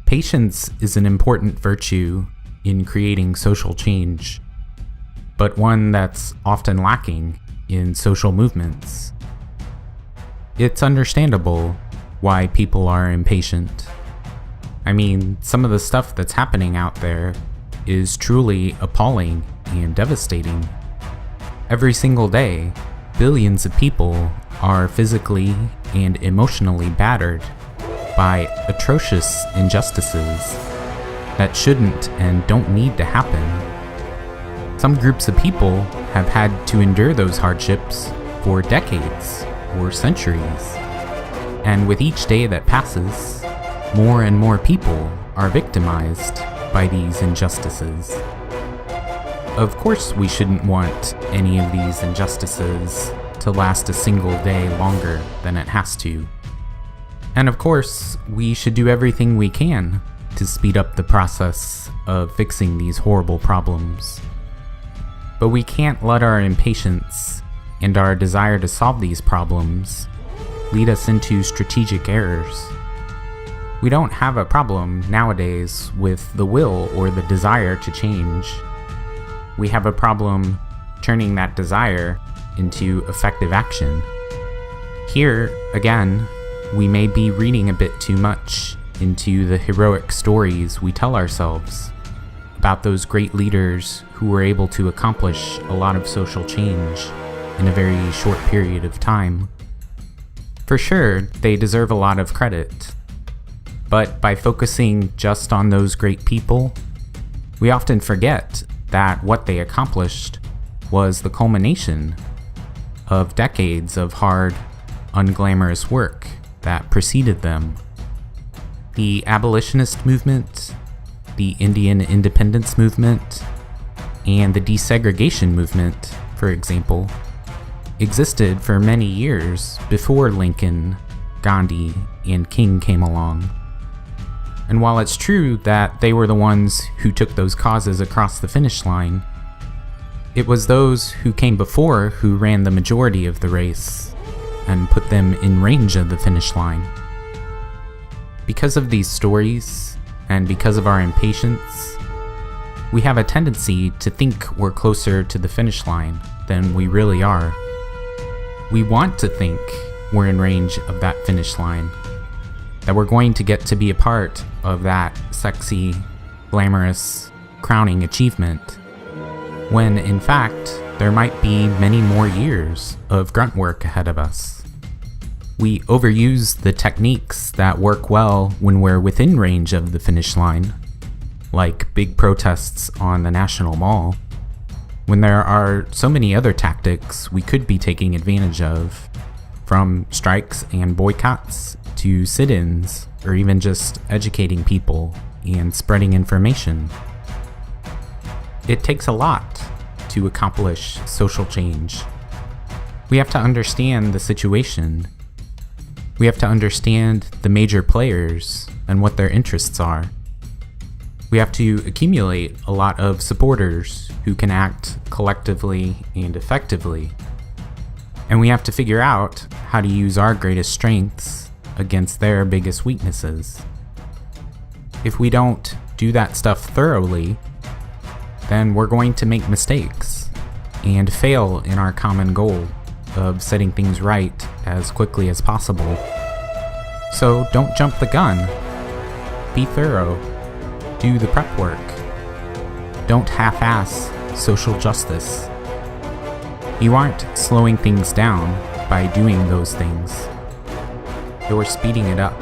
Patience is an important virtue in creating social change, but one that's often lacking in social movements. It's understandable why people are impatient. I mean, some of the stuff that's happening out there is truly appalling and devastating. Every single day, billions of people are physically and emotionally battered by atrocious injustices that shouldn't and don't need to happen. Some groups of people have had to endure those hardships for decades or centuries, and with each day that passes, more and more people are victimized by these injustices. Of course, we shouldn't want any of these injustices to last a single day longer than it has to. And of course, we should do everything we can to speed up the process of fixing these horrible problems. But we can't let our impatience and our desire to solve these problems lead us into strategic errors. We don't have a problem nowadays with the will or the desire to change. We have a problem turning that desire into effective action. Here, again, we may be reading a bit too much into the heroic stories we tell ourselves about those great leaders who were able to accomplish a lot of social change in a very short period of time. For sure, they deserve a lot of credit, but by focusing just on those great people, we often forget that what they accomplished was the culmination of decades of hard, unglamorous work that preceded them. The abolitionist movement, the Indian independence movement, and the desegregation movement, for example, existed for many years before Lincoln, Gandhi, and King came along. And while it's true that they were the ones who took those causes across the finish line, it was those who came before who ran the majority of the race and put them in range of the finish line. Because of these stories, and because of our impatience, we have a tendency to think we're closer to the finish line than we really are. We want to think we're in range of that finish line, that we're going to get to be a part of that sexy, glamorous, crowning achievement, when in fact, there might be many more years of grunt work ahead of us. We overuse the techniques that work well when we're within range of the finish line, like big protests on the National Mall, when there are so many other tactics we could be taking advantage of, from strikes and boycotts to sit-ins, or even just educating people and spreading information. It takes a lot to accomplish social change. We have to understand the situation. We have to understand the major players and what their interests are. We have to accumulate a lot of supporters who can act collectively and effectively. And we have to figure out how to use our greatest strengths against their biggest weaknesses. If we don't do that stuff thoroughly, then we're going to make mistakes and fail in our common goal of setting things right as quickly as possible. So don't jump the gun. Be thorough. Do the prep work. Don't half-ass social justice. You aren't slowing things down by doing those things. You're speeding it up.